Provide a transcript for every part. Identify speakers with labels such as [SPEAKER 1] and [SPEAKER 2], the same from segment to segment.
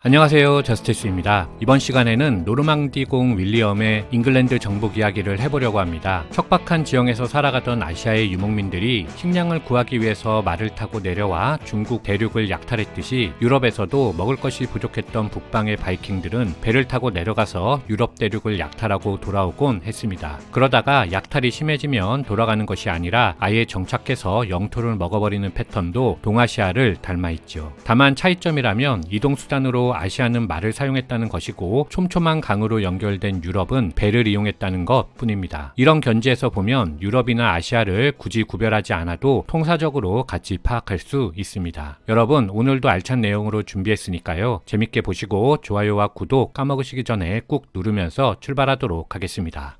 [SPEAKER 1] 안녕하세요, 저스티스입니다. 이번 시간에는 노르망디 공 윌리엄의 잉글랜드 정복 이야기를 해보려고 합니다. 척박한 지형에서 살아가던 아시아의 유목민들이 식량을 구하기 위해서 말을 타고 내려와 중국 대륙을 약탈했듯이 유럽에서도 먹을 것이 부족했던 북방의 바이킹들은 배를 타고 내려가서 유럽 대륙을 약탈하고 돌아오곤 했습니다. 그러다가 약탈이 심해지면 돌아가는 것이 아니라 아예 정착해서 영토를 먹어버리는 패턴도 동아시아를 닮아있죠. 다만 차이점이라면 이동수단으로 아시아는 말을 사용했다는 것이고 촘촘한 강으로 연결된 유럽은 배를 이용했다는 것 뿐입니다. 이런 견지에서 보면 유럽이나 아시아를 굳이 구별하지 않아도 통사적으로 같이 파악할 수 있습니다. 여러분, 오늘도 알찬 내용으로 준비했으니까요. 재밌게 보시고 좋아요와 구독 까먹으시기 전에 꾹 누르면서 출발하도록 하겠습니다.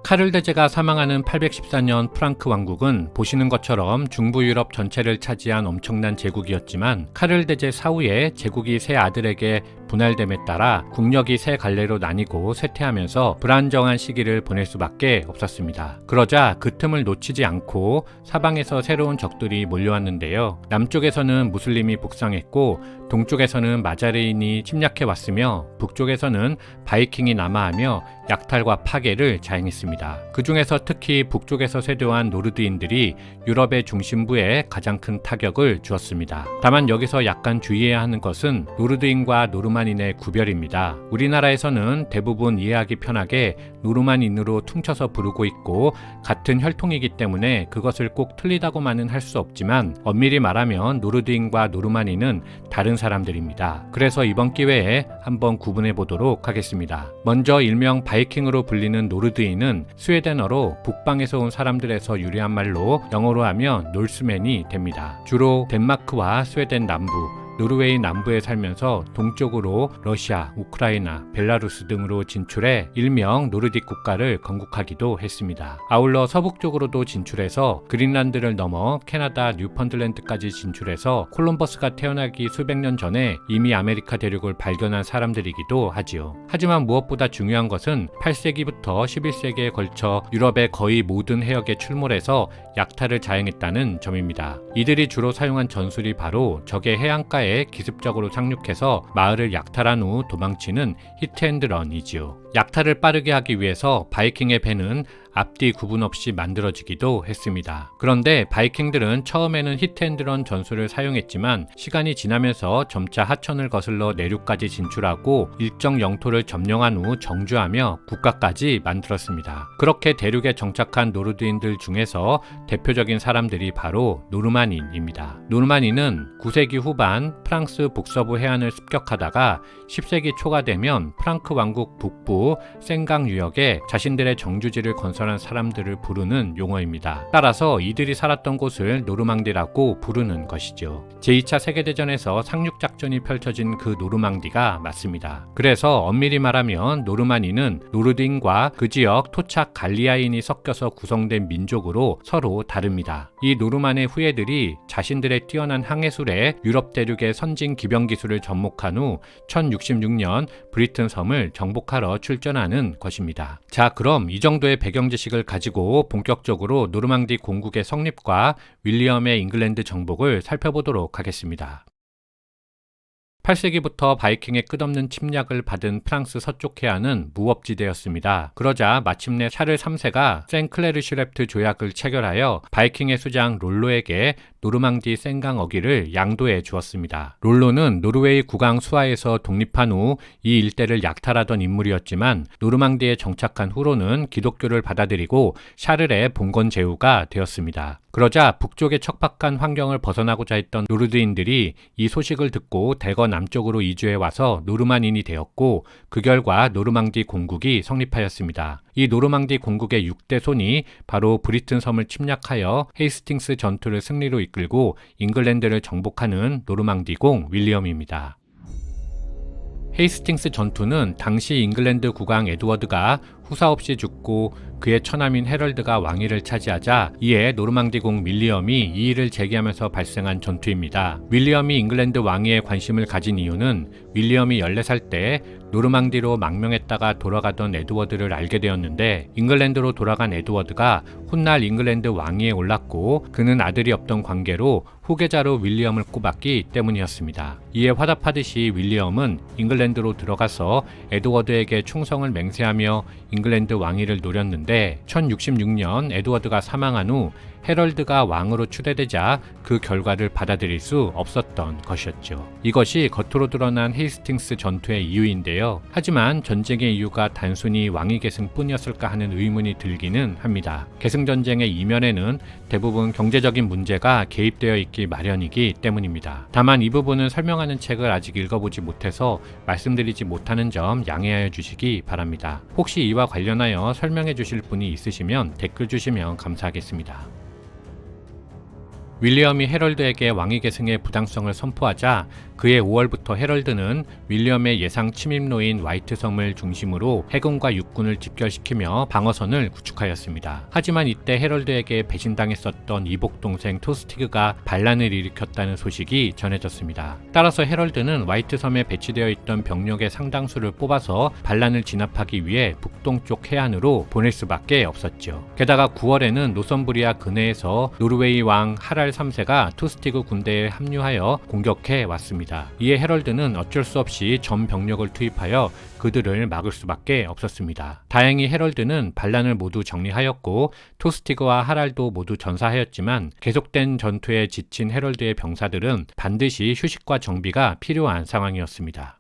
[SPEAKER 1] 카를 대제가 사망하는 814년 프랑크 왕국은 보시는 것처럼 중부 유럽 전체를 차지한 엄청난 제국이었지만 카를 대제 사후에 제국이 세 아들에게 분할됨에 따라 국력이 세 갈래로 나뉘고 쇠퇴하면서 불안정한 시기를 보낼 수밖에 없었습니다. 그러자 그 틈을 놓치지 않고 사방에서 새로운 적들이 몰려왔는데요. 남쪽에서는 무슬림이 북상했고 동쪽에서는 마자레인이 침략해 왔으며 북쪽에서는 바이킹이 남하하며 약탈과 파괴를 자행했습니다. 그 중에서 특히 북쪽에서 쇄도한 노르드인들이 유럽의 중심부에 가장 큰 타격을 주었습니다. 다만 여기서 약간 주의해야 하는 것은 노르드인과 노르만인의 구별입니다. 우리나라에서는 대부분 이해하기 편하게 노르만인으로 퉁쳐서 부르고 있고 같은 혈통이기 때문에 그것을 꼭 틀리다고만은 할 수 없지만 엄밀히 말하면 노르드인과 노르만인은 다른 사람들입니다. 그래서 이번 기회에 한번 구분해 보도록 하겠습니다. 먼저 일명 바이킹으로 불리는 노르드인은 스웨덴어로 북방에서 온 사람들에서 유래한 말로 영어로 하면 놀스맨이 됩니다. 주로 덴마크와 스웨덴 남부, 노르웨이 남부에 살면서 동쪽으로 러시아, 우크라이나, 벨라루스 등으로 진출해 일명 노르딕 국가를 건국하기도 했습니다. 아울러 서북쪽으로도 진출해서 그린란드를 넘어 캐나다 뉴펀들랜드까지 진출해서 콜럼버스가 태어나기 수백 년 전에 이미 아메리카 대륙을 발견한 사람들이기도 하지요. 하지만 무엇보다 중요한 것은 8세기부터 11세기에 걸쳐 유럽의 거의 모든 해역에 출몰해서 약탈을 자행했다는 점입니다. 이들이 주로 사용한 전술이 바로 적의 해안가에 기습적으로 상륙해서 마을을 약탈한 후 도망치는 히트앤드런이지요. 약탈을 빠르게 하기 위해서 바이킹의 배는 앞뒤 구분 없이 만들어지기도 했습니다. 그런데 바이킹들은 처음에는 히트앤드런 전술을 사용했지만 시간이 지나면서 점차 하천을 거슬러 내륙까지 진출하고 일정 영토를 점령한 후 정주하며 국가까지 만들었습니다. 그렇게 대륙에 정착한 노르드인들 중에서 대표적인 사람들이 바로 노르만인입니다. 노르만인은 9세기 후반 프랑스 북서부 해안을 습격하다가 10세기 초가 되면 프랑크 왕국 북부 생강 유역에 자신들의 정주지를 건설한 사람들을 부르는 용어입니다. 따라서 이들이 살았던 곳을 노르망디라고 부르는 것이죠. 제2차 세계대전에서 상륙작전이 펼쳐진 그 노르망디가 맞습니다. 그래서 엄밀히 말하면 노르만인은 노르드인과 그 지역 토착 갈리아인이 섞여서 구성된 민족으로 서로 다릅니다. 이 노르만의 후예들이 자신들의 뛰어난 항해술에 유럽 대륙의 선진 기병 기술을 접목한 후 1066년 브리튼 섬을 정복하러 출전하는 것입니다. 자, 그럼 이 정도의 배경 지식을 가지고 본격적으로 노르망디 공국의 성립과 윌리엄의 잉글랜드 정복을 살펴보도록 하겠습니다. 8세기부터 바이킹의 끝없는 침략을 받은 프랑스 서쪽 해안은 무업지대였습니다. 그러자 마침내 샤를 3세가 생클레르슈랩트 조약을 체결하여 바이킹의 수장 롤로에게 노르망디 생강 어기를 양도해 주었습니다. 롤로는 노르웨이 국왕 수하에서 독립한 후 이 일대를 약탈하던 인물이었지만 노르망디에 정착한 후로는 기독교를 받아들이고 샤를의 봉건 제후가 되었습니다. 그러자 북쪽의 척박한 환경을 벗어나고자 했던 노르드인들이 이 소식을 듣고 대거 남쪽으로 이주해 와서 노르만인이 되었고 그 결과 노르망디 공국이 성립하였습니다. 이 노르망디 공국의 6대 손이 바로 브리튼 섬을 침략하여 헤이스팅스 전투를 승리로 이끌고 잉글랜드를 정복하는 노르망디 공 윌리엄입니다. 헤이스팅스 전투는 당시 잉글랜드 국왕 에드워드가 후사 없이 죽고 그의 처남인 헤럴드가 왕위를 차지하자 이에 노르망디공 윌리엄이 이의를 제기하면서 발생한 전투입니다. 윌리엄이 잉글랜드 왕위에 관심을 가진 이유는 윌리엄이 14살 때 노르망디로 망명했다가 돌아가던 에드워드를 알게 되었는데, 잉글랜드로 돌아간 에드워드가 훗날 잉글랜드 왕위에 올랐고 그는 아들이 없던 관계로 후계자로 윌리엄을 꼽았기 때문이었습니다. 이에 화답하듯이 윌리엄은 잉글랜드로 들어가서 에드워드에게 충성을 맹세하며 잉글랜드 왕위를 노렸는데, 1066년 에드워드가 사망한 후 헤럴드가 왕으로 추대되자 그 결과를 받아들일 수 없었던 것이었죠. 이것이 겉으로 드러난 헤이스팅스 전투의 이유인데요. 하지만 전쟁의 이유가 단순히 왕위 계승뿐이었을까 하는 의문이 들기는 합니다. 계승전쟁의 이면에는 대부분 경제적인 문제가 개입되어 있기 마련이기 때문입니다. 다만 이 부분은 설명하는 책을 아직 읽어보지 못해서 말씀드리지 못하는 점 양해하여 주시기 바랍니다. 혹시 이와 관련하여 설명해 주실 분이 있으시면 댓글 주시면 감사하겠습니다. 윌리엄이 헤럴드에게 왕위 계승의 부당성을 선포하자 그해 5월부터 헤럴드는 윌리엄의 예상 침입로인 화이트섬을 중심으로 해군과 육군을 집결시키며 방어선을 구축하였습니다. 하지만 이때 헤럴드에게 배신당했었던 이복 동생 토스티그가 반란을 일으켰다는 소식이 전해졌습니다. 따라서 헤럴드는 화이트섬에 배치되어 있던 병력의 상당수를 뽑아서 반란을 진압하기 위해 북동쪽 해안으로 보낼 수밖에 없었죠. 게다가 9월에는 노선부리아 근해에서 노르웨이 왕 하랄 3세가 토스티그 군대에 합류하여 공격해 왔습니다. 이에 헤럴드는 어쩔 수 없이 전 병력을 투입하여 그들을 막을 수밖에 없었습니다. 다행히 헤럴드는 반란을 모두 정리하였고 토스티그와 하랄도 모두 전사하였지만 계속된 전투에 지친 헤럴드의 병사들은 반드시 휴식과 정비가 필요한 상황이었습니다.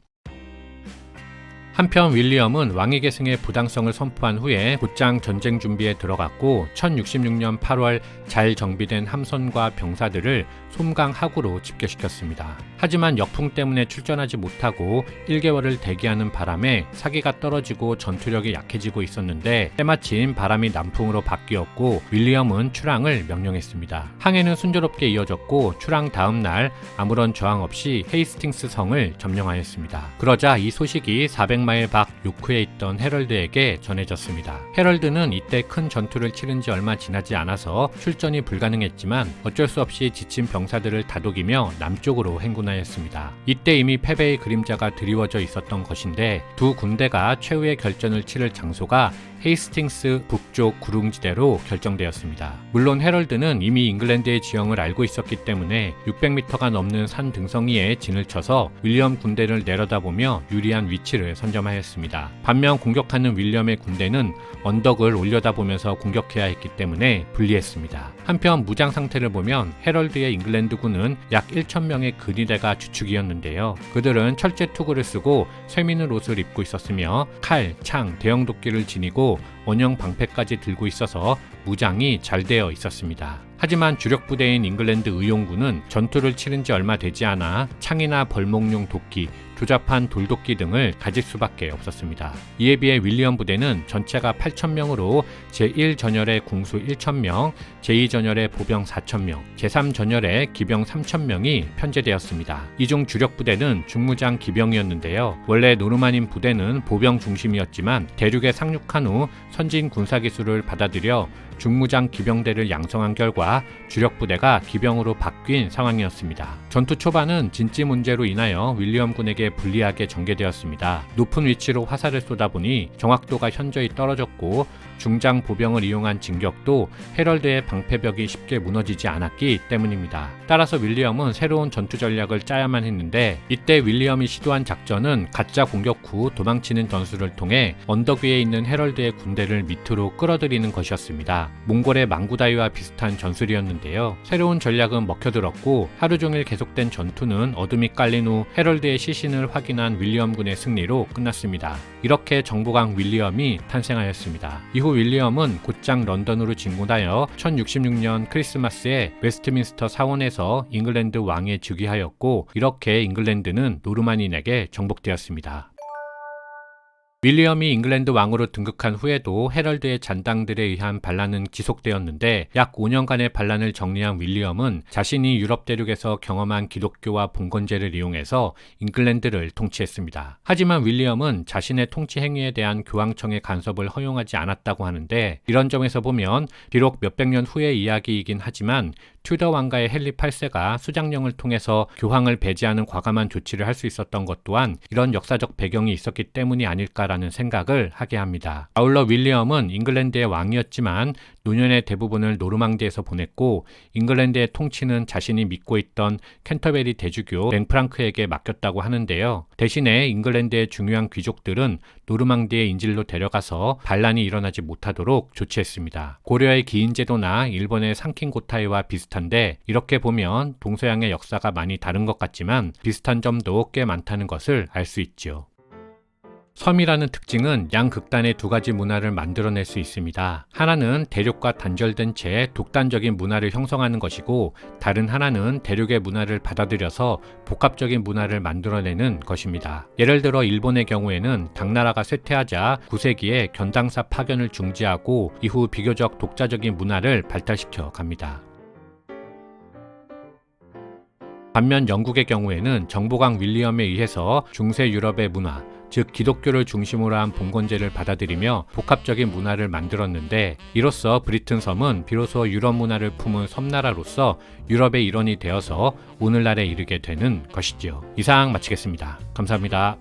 [SPEAKER 1] 한편 윌리엄은 왕위 계승의 부당성을 선포한 후에 곧장 전쟁 준비에 들어갔고 1066년 8월 잘 정비된 함선과 병사들을 솜강 하구로 집결시켰습니다. 하지만 역풍 때문에 출전하지 못하고 1개월을 대기하는 바람에 사기가 떨어지고 전투력이 약해지고 있었는데 때마침 바람이 남풍으로 바뀌었고 윌리엄은 출항을 명령했습니다. 항해는 순조롭게 이어졌고 출항 다음 날 아무런 저항 없이 헤이스팅스 성을 점령하였습니다. 그러자 이 소식이 400마일 밖 요크에 있던 헤럴드에게 전해졌습니다. 헤럴드는 이때 큰 전투를 치른 지 얼마 지나지 않아서 출전이 불가능했지만 어쩔 수 없이 지친 병사들을 다독이며 남쪽으로 행군하였습니다. 이때 이미 패배의 그림자가 드리워져 있었던 것인데 두 군대가 최후의 결전을 치를 장소가 헤이스팅스 북쪽 구릉지대로 결정되었습니다. 물론 헤럴드는 이미 잉글랜드의 지형을 알고 있었기 때문에 600m가 넘는 산 등성이에 진을 쳐서 윌리엄 군대를 내려다보며 유리한 위치를 선점하였습니다. 반면 공격하는 윌리엄의 군대는 언덕을 올려다보면서 공격해야 했기 때문에 불리했습니다. 한편 무장 상태를 보면 헤럴드의 잉글랜드군은 약 1,000명의 근위대가 주축이었는데요. 그들은 철제 투구를 쓰고 쇠미는 옷을 입고 있었으며 칼, 창, 대형 도끼를 지니고 원형 방패까지 들고 있어서 무장이 잘 되어 있었습니다. 하지만 주력 부대인 잉글랜드 의용군은 전투를 치른 지 얼마 되지 않아 창이나 벌목용 도끼, 조잡한 돌도끼 등을 가질 수밖에 없었습니다. 이에 비해 윌리엄 부대는 전체가 8,000명으로 제1전열에 궁수 1,000명, 제2전열에 보병 4,000명, 제3전열에 기병 3,000명이 편제되었습니다. 이 중 주력 부대는 중무장 기병이었는데요. 원래 노르만인 부대는 보병 중심이었지만 대륙에 상륙한 후 선진 군사기술을 받아들여 중무장 기병대를 양성한 결과 주력 부대가 기병으로 바뀐 상황이었습니다. 전투 초반은 진지 문제로 인하여 윌리엄 군에게 불리하게 전개되었습니다. 높은 위치로 화살을 쏘다보니 정확도가 현저히 떨어졌고 중장 보병을 이용한 진격도 헤럴드의 방패벽이 쉽게 무너지지 않았기 때문입니다. 따라서 윌리엄은 새로운 전투 전략을 짜야만 했는데 이때 윌리엄이 시도한 작전은 가짜 공격 후 도망치는 전술을 통해 언덕 위에 있는 헤럴드의 군대를 밑으로 끌어들이는 것이었습니다. 몽골의 망구다이와 비슷한 전술이었는데요. 새로운 전략은 먹혀들었고 하루 종일 계속된 전투는 어둠이 깔린 후 헤럴드의 시신을 확인한 윌리엄 군의 승리로 끝났습니다. 이렇게 정보강 윌리엄이 탄생하였습니다. 이후 윌리엄은 곧장 런던으로 진군하여 1066년 크리스마스에 웨스트민스터 사원에서 잉글랜드 왕에 즉위하였고 이렇게 잉글랜드는 노르만인에게 정복되었습니다. 윌리엄이 잉글랜드 왕으로 등극한 후에도 헤럴드의 잔당들에 의한 반란은 지속되었는데 약 5년간의 반란을 정리한 윌리엄은 자신이 유럽 대륙에서 경험한 기독교와 봉건제를 이용해서 잉글랜드를 통치했습니다. 하지만 윌리엄은 자신의 통치 행위에 대한 교황청의 간섭을 허용하지 않았다고 하는데, 이런 점에서 보면 비록 몇백 년 후의 이야기이긴 하지만 튜더 왕가의 헨리 8세가 수장령을 통해서 교황을 배제하는 과감한 조치를 할 수 있었던 것 또한 이런 역사적 배경이 있었기 때문이 아닐까라는 생각을 하게 합니다. 아울러 윌리엄은 잉글랜드의 왕이었지만 노년의 대부분을 노르망디에서 보냈고, 잉글랜드의 통치는 자신이 믿고 있던 캔터베리 대주교 맹프랑크에게 맡겼다고 하는데요. 대신에 잉글랜드의 중요한 귀족들은 노르망디의 인질로 데려가서 반란이 일어나지 못하도록 조치했습니다. 고려의 기인 제도나 일본의 상킨 고타이와 비슷한데, 이렇게 보면 동서양의 역사가 많이 다른 것 같지만 비슷한 점도 꽤 많다는 것을 알 수 있죠. 섬이라는 특징은 양극단의 두 가지 문화를 만들어낼 수 있습니다. 하나는 대륙과 단절된 채 독단적인 문화를 형성하는 것이고, 다른 하나는 대륙의 문화를 받아들여서 복합적인 문화를 만들어내는 것입니다. 예를 들어 일본의 경우에는 당나라가 쇠퇴하자 9세기에 견당사 파견을 중지하고 이후 비교적 독자적인 문화를 발달시켜 갑니다. 반면 영국의 경우에는 정보강 윌리엄에 의해서 중세 유럽의 문화, 즉 기독교를 중심으로 한 봉건제를 받아들이며 복합적인 문화를 만들었는데, 이로써 브리튼 섬은 비로소 유럽 문화를 품은 섬나라로서 유럽의 일원이 되어서 오늘날에 이르게 되는 것이지요. 이상 마치겠습니다. 감사합니다.